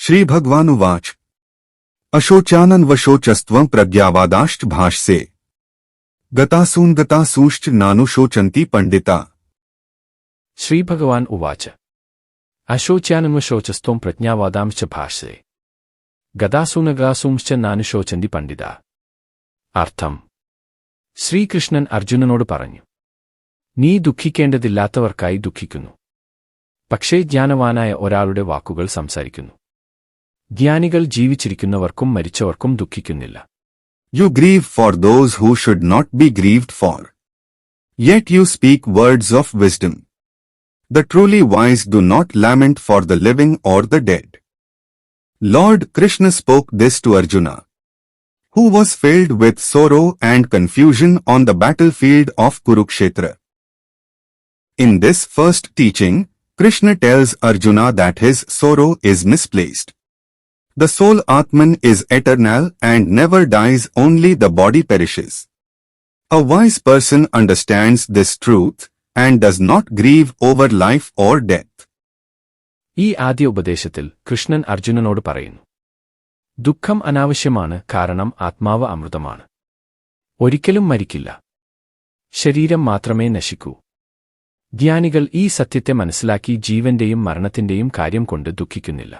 श्रीभगवानुवाच अशोचानन्वशोचस्त्वं प्रज्ञावादाश्च भाष्ये गतासूनगतासूश्च नानुशोचन्ति पण्डिता। श्रीभगवान् उवाच अशोच्यानन्वशोचस्त्वं प्रज्ञावादांश्च भाष्ये ഗതാസൂനഗാസൂംശ്ച നാനുശോചന്തി പണ്ഡിത. അർത്ഥം ശ്രീകൃഷ്ണൻ അർജുനനോട് പറഞ്ഞു, നീ ദുഃഖിക്കേണ്ടതില്ലാത്തവർക്കായി ദുഃഖിക്കുന്നു, പക്ഷേ ജ്ഞാനവാനായ ഒരാളുടെ വാക്കുകൾ സംസാരിക്കുന്നു. ജ്ഞാനികൾ ജീവിച്ചിരിക്കുന്നവർക്കും മരിച്ചവർക്കും ദുഃഖിക്കുന്നില്ല. You grieve for those who should not be grieved for. Yet you speak words of wisdom. The truly wise do not lament for the living or the dead. Lord Krishna spoke this to Arjuna, who was filled with sorrow and confusion on the battlefield of Kurukshetra. In this first teaching, Krishna tells Arjuna that his sorrow is misplaced. The soul Atman is eternal and never dies, only the body perishes. A wise person understands this truth and does not grieve over life or death. ഈ ആദ്യ ഉപദേശത്തിൽ കൃഷ്ണൻ അർജുനനോട് പറയുന്നു, ദുഃഖം അനാവശ്യമാണ്, കാരണം ആത്മാവ് അമൃതമാണ്, ഒരിക്കലും മരിക്കില്ല, ശരീരം മാത്രമേ നശിക്കൂ. ജ്ഞാനികൾ ഈ സത്യത്തെ മനസ്സിലാക്കി ജീവന്റെയും മരണത്തിന്റെയും കാര്യം കൊണ്ട് ദുഃഖിക്കുന്നില്ല.